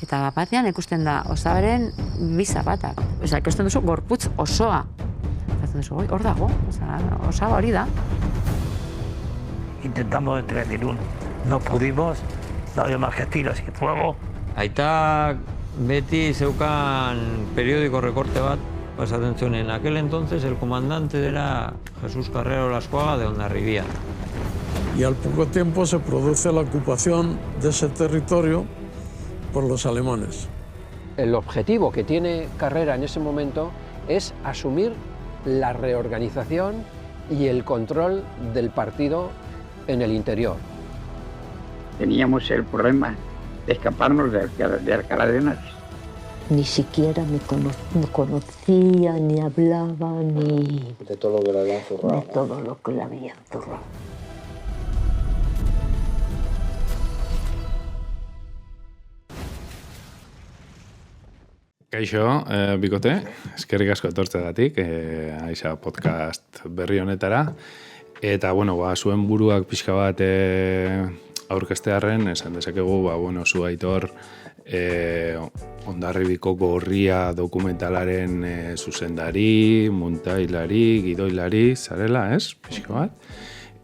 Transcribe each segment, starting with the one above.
Eta batean ikusten da osabaren bi zapatak. Ikusten duzu gorputz osoa. Hor dago, osaba hori da. Intentamos entrar en Irún. No pudimos, no había más que tiros y fuego. Aitak beti zeukan periódico recorte bat pasatzen zuen. En aquel entonces el comandante era Jesús Carrero Lascuaga de Hondarribia. Y al poco tiempo se produce la ocupación de ese territorio por los alemanes. El objetivo que tiene Carrera en ese momento es asumir la reorganización y el control del partido en el interior. Teníamos el problema de escaparnos de Alcalá de Henares. Ni siquiera me conocía, ni hablaba, ni... De todo lo que le habían zurrado. De todo lo que le habían zurrado. Kaixo, bikote, eskerrik asko etortzeagatik, Aiza podcast berri honetara. Eta, zuen buruak pixka bat aurkeztearren, esan dezakegu, zu Aitor, Hondarribiko Gorria dokumentalaren zuzendari, muntailari, gidoilari, zarela, ez? Pixka bat.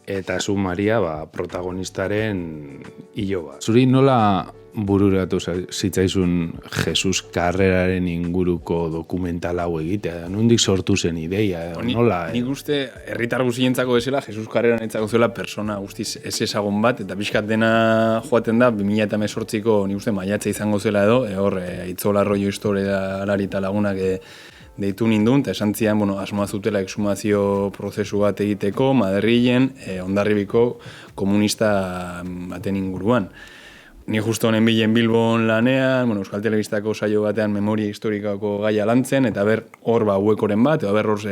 Eta zu Maria, protagonistaren hilo bat. Zuri nola bururatu zitzaizun Jesus Carreraren inguruko dokumental hau egitea? Nondik sortu zen ideia? Nola? Nik uste, herritar guztientzako bezala, Jesus Carreran entzako zuela persona guztiz ez ezagun bat, eta pixkat dena joaten da, 2018ko nik uste maiatza izango zela edo, hor, Itzola Arroyo historialari eta lagunak deitu nindun, eta esan zian, asmoa zutela exhumazio prozesu bat egiteko, Madrilen, Hondarribiko komunista baten inguruan. Ni justo honen bilen Bilbon lanean, Euskal Telebistako saio batean memoria historikako gaia lantzen, eta hor uekoren bat, eta hor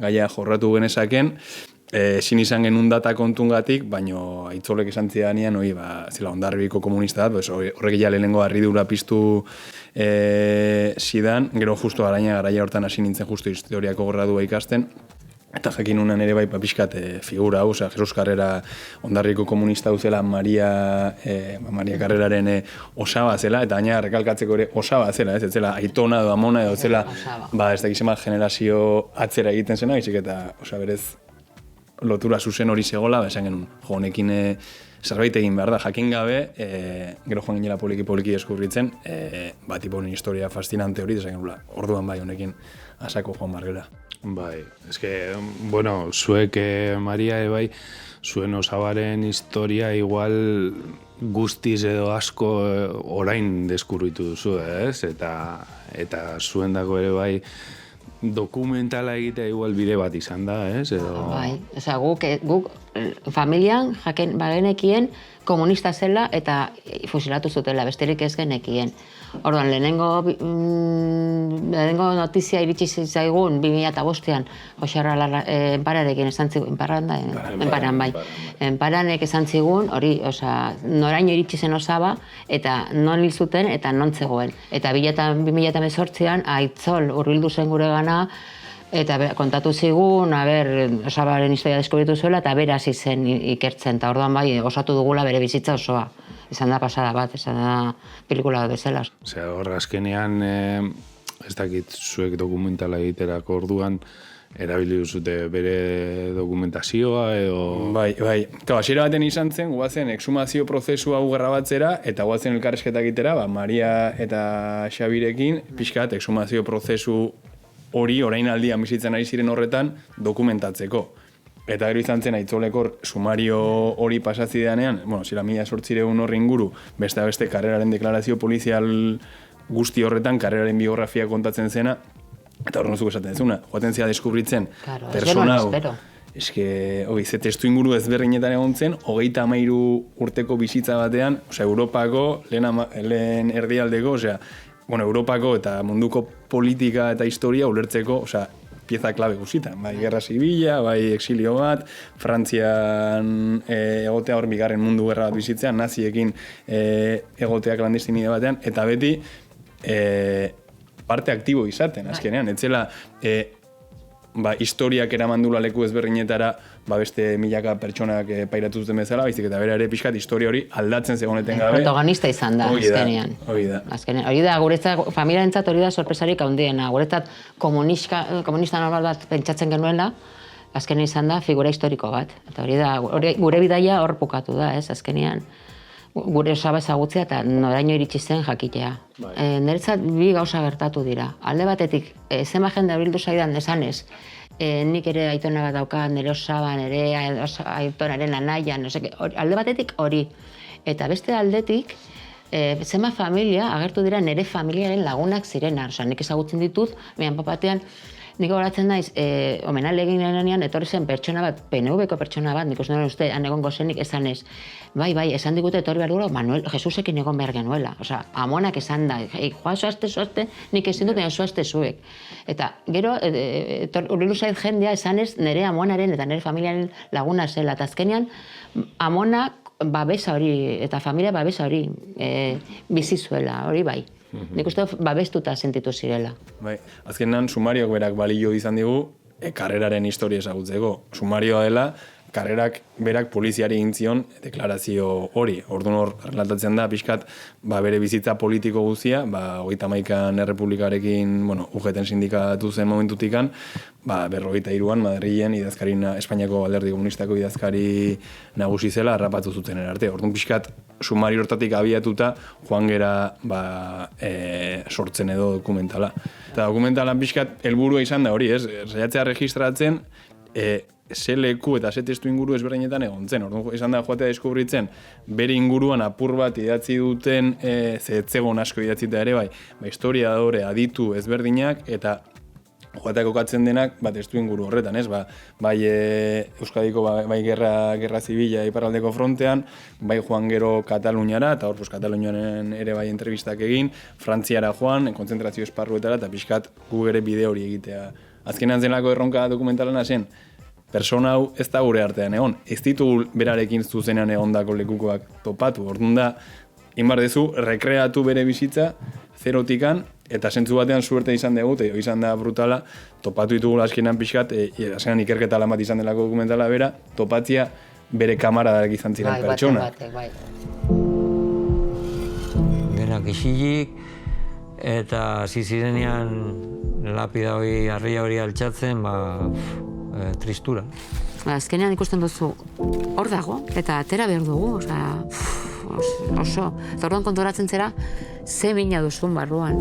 gaia jorratu genezaken, ezin izan genuen data kontungatik, baino Aitzolek esan zidanean, zela Hondarribiko komunista bat, horrek ja lehenengo harridura piztu zidan, gero justo garaia hortan hasi nintzen justo historiako gradua ikasten, eta jakin unan ere pixkat figura hau, Jesus Carrera Hondarribiko komunista zela Maria Carreraren osaba zela, eta gaina rekalkatzeko ere osaba zela, ez zela aitona edo amona edo zela, ez dakizema generazio atzera egiten zena, izik eta berez lotura zuzen hori zegoela, esan genuen, honekin zerbait egin behar da, jakin gabe, gero joan ginela poliki deskubritzen, tipo honen historia fascinante hori, esan genuen, orduan honekin asako joan bargera. Bai, eske, zuek, Maria, zuen osabaren historia igual guztiz edo asko orain deskurritu duzu, ez? Eta zuen dago ere dokumentala egitea igual bide bat izan da, ez? Bai, guk familian bagenekien komunista zela eta fusilatu zutela, besterik ez genekien. Orduan, lehenengo notizia iritsi zaigun 2005an, Joxarra enpararekin esan zigun, enparanek esan zigun, hori, noraino iritsi zen osaba, eta non hil zuten, eta non zegoen. Eta 2018an, Aitzol hurbildu zen gure gana, eta kontatu zigun, osabaren historia deskubritu zuela, eta bera hasi zen ikertzen, eta orduan osatu dugula bere bizitza osoa. Izan da pasada bat, izan da pelikula bezala. Hor azkenean, ez dakit zuek dokumentala egiterako orduan, erabili duzute bere dokumentazioa edo... Bai. Hasiera baten izan zen, guazen exhumazio prozesua grabatzera, eta guazen elkarrizketa egitera, Maria eta Xabirekin, pixkat exhumazio prozesu hori orain aldian bizitzen ari ziren horretan dokumentatzeko. Eta gero izan zen Aitzolekor sumario hori pasatzideanean, zira 1800 horri inguru, beste Carreraren deklarazio polizial guzti horretan, Carreraren biografia kontatzen zena, eta horren zuko esaten zuna, joaten zera deskubritzen persona hau. Eske, ze testu inguru ezberdinetan egon zen, 33 urteko bizitza batean, Europako, lehen erdialdeko, Europako eta munduko politika eta historia ulertzeko, pieza klabe guztietan, Gerra Zibila, exilio bat, Frantzian egotea hor bigarren mundu gerra bat bizitzean, naziekin egotea klandestinide batean, eta beti parte aktibo izaten, azkenean, etzela historiak eramandula leku ezberdinetara beste milaka pertsonak pairatu zuten bezala, baizik eta bera ere pixkat historia hori aldatzen zegoneten gabe. Protagonista izan da, azkenean. Hori da, guretzat, familiarentzat hori da sorpresarik handiena. Guretzat komunista normal bat pentsatzen genuela, azkenean izan da figura historiko bat. Eta hori da, gure bidaia hor bukatu da, azkenean. Gure osaba ezagutzea eta noraino iritsi zen jakitea. Niretzat bi gauza gertatu dira. Alde batetik, zenba jende hurbildu zaidan esanez, nik ere aitona bat daukat, nire osaba, nire aitonaren anaia, alde batetik hori. Eta beste aldetik, zenba familia agertu dira nire familiaren lagunak zirena. Nik ezagutzen ditut, mehan papatean, nik horatzen naiz, omenaldi egin genean, etorri zen pertsona bat, PNV-ko pertsona bat, nik uste egongo zenik esanez. Bai, esan digute etorri behar dugu, Manuel Jesusekin egon behar genuela. Osa, amonak esan da, joa zoazte, nik ezin dut, zoazte zuek. Eta gero, hurbildu zait jendea esanez nire amonaren eta nire familiaren laguna zela. Eta azkenean, amonak babesa hori, eta familia babesa hori bizi zuela, hori bai. Nik uste babestuta sentitu zirela. Bai, azkenean sumariok berak balio izan digu karreraren historia ezagutzeko. Sumarioa dela, karrerak berak poliziari egin zion deklarazio hori. Orduan hor relatatzen da pixkat bere bizitza politiko guztia, 31an Errepublikarekin, UGT sindikatu zen momentutikan, 53an Madrilen Espainiako Alderdi Komunistako idazkari nagusi zela harrapatu zuten arte. Orduan pixkat sumari hortatik abiatuta joan gera sortzen edo dokumentala. Eta dokumentalan pixkat helburua izan da hori, saiatzea registratzen ze leku eta ze testu inguru ezberdinetan egon zen. Orduan izan da joatea deskubritzen bere inguruan apur bat idatzi duten, zetzegon asko idatzita ere bai, historiadore aditu ezberdinak eta joatea kokatzen denak testu inguru horretan, ez? Bai Euskadiko bai gerra zibila iparraldeko frontean, bai joan gero Kataluniara, eta hor Kataluniaren ere bai entrevistak egin, Frantziara joan, kontzentrazio esparruetara, eta pixkat gu ere bide hori egitea. Azkenean zelako erronka dokumentalana zen, persona hau ez da gure artean egon. Ez ditugu berarekin zuzenean egondako lekukoak topatu. Orduan da, inbar dezu, rekreatu bere bizitza, zerotikan, eta zentzu batean suerte izan dugu, eta izan da brutala, topatu ditugu azkenean pixkat, azkenean ikerketa lan bat izan delako dokumentala bera, topatzia bere kamaradak izan ziren pertsona. Denak isilik, eta zizirenean lapida hori, harria hori altxatzen, tristura. Azkenean ikusten duzu hor dago, eta atera behar dugu, oso. Eta orduan konturatzen zera, ze mina duzun barruan.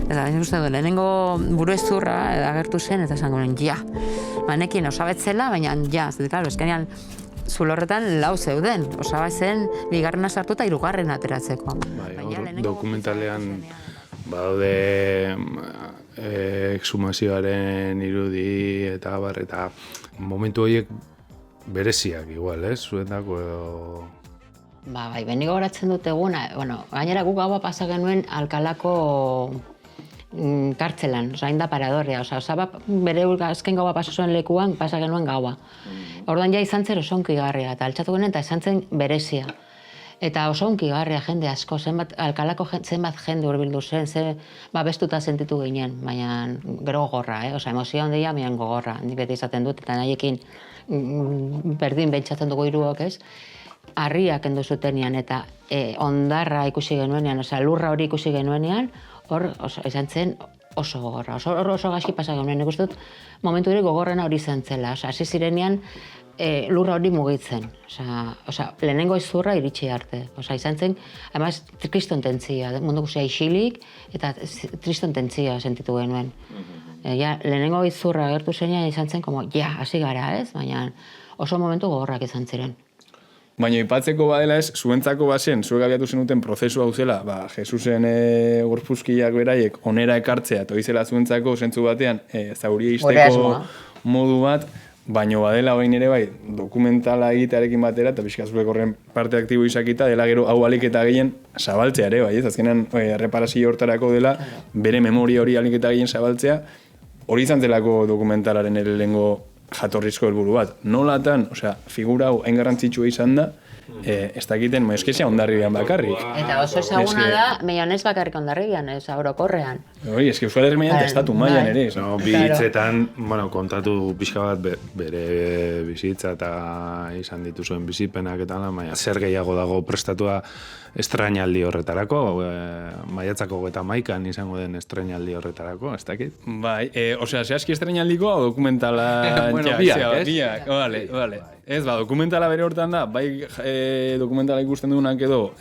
Eta ikusten du, lehenengo buru ezurra agertu zen, eta esan duen, ja. Nekin osabetzela, baina ja, azkenean zulorretan lau zeuden. Osabetzen bigarrena sartu eta hirugarrena ateratzeko. Dokumentalean badaude exhumazioaren irudi eta momentu horiek bereziak igual, zuetako edo... Bai, benik goratzen dut eguna, gainera guk gaua pasa genuen Alkalako kartzelan, hain da paradorrea, bere azken gaua pasa zuen lekuan pasa genuen gaua. Orduan ja izan zen oso hunkigarria, eta altxatu genen eta izan zen berezia. Eta oso hunkigarria jende asko, Alkalako zenbat jende hurbildu zen, babestuta sentitu ginen, baina gero gogorra, emozio handia, baina gogorra, nik beti izaten dut, eta nahiekin berdin bentsatzen dugu hiruok, harriak kendu zutenean, eta ondarra ikusi genuenean, lurra hori ikusi genuenean, hor izan zen oso gogorra, oso gaizki pasa genuen, nik uste dut momentu hori gogorrena hori izan zela, hasi zirenean, lurra hori mugitzen. Lehenengo izurra iritsi arte. Izan zen, además, kriston tentzia. Mundu guztia isilik eta kriston tentzia sentitu genuen. Lehenengo izurra agertu zenean izan zen, hasi gara, baina oso momentu gogorrak izan ziren. Baina ipatzeko badela zuentzako bazen, zuek abiatu zenuten prozesu hau zela, Jesusen gorpuzkiak beraiek onera ekartzea, eta izela zuentzako zentzu batean, zauria izteko modu bat, baina badela bain ere bai, dokumentala egitearekin batera, eta pixkazuek horren parte aktibo izakita, dela gero hau alik eta gehien zabaltzea ere, bai, azkenean erreparazio hortarako dela, bere memoria hori alik eta gehien zabaltzea, hori izan zelako dokumentalaren ere lehengo jatorrizko helburu bat. Nolatan, figura hau hain garrantzitsua izan da, ez dakiten, eskezia Hondarribian bakarrik. Eta oso ezaguna da, meian ez bakarrik Hondarribian, orokorrean. Hori, eski Euskal Herri mailan eta estatu mailan ere. No, bi hitzetan, bueno, kontatu pixka bat bere bizitza eta izan dituzuen bizipenak eta baina zer gehiago dago prestatua estrainaldi horretarako, maiatzako 21an izango den estrainaldi horretarako, ez dakit? Bai, osea, zehazki estrainaldikoa o dokumentala... Bueno, biak, ez? Biak, vale. Ez, dokumentala bere hortan da, bai dokumentala ikusten dugunak edo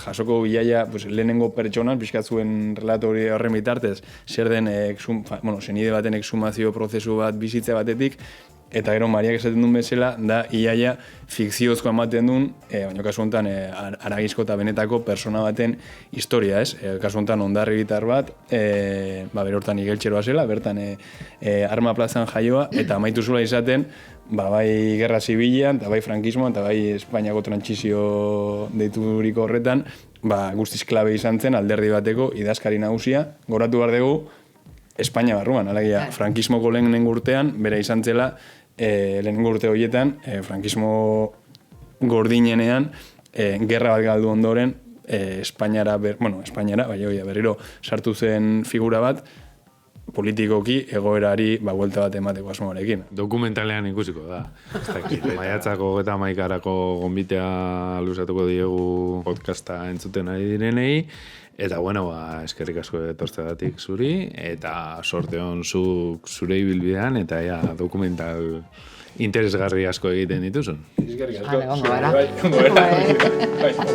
jasoko bilaia, pues, lehenengo pertsonan, pixkatzuen relato horren bitartez, zer den, senide baten exhumazio prozesu bat bizitze batetik, eta gero Mariak esaten duen bezala, da iaia fikziozko ematen duen, baina kasu honetan aragizko eta benetako persona baten historia, ez? Kasu honetan ondarribitar bat, bere hortan igeltxeroa zela, bertan Arma plazan jaioa, eta amaitu zula izaten, bai gerra zibilean, eta bai frankismoan, eta bai Espainiako trantsizio deituriko horretan, guztiz klabe izan zen alderdi bateko idazkari nagusia, goratu behar dugu, Espainia barruan, alegia, frankismoko lehenengo urtean, bera izan zela, lehenengo urte horietan, frankismo gordinenean, gerra bat galdu ondoren, Espainiara, berriro sartu zen figura bat, politikoki egoerari buelta bat emateko asmoarekin. Dokumentalean ikusiko da. Maiatzako 21arako gonbitea luzatuko diegu podcasta entzuten ari direnei, eta bueno, eskerrik asko etortzeagatik zuri, eta sorte hon zure ibilbidean, eta dokumental interesgarri asko egiten dituzun. Eskerrik asko. Vale, ondo gara.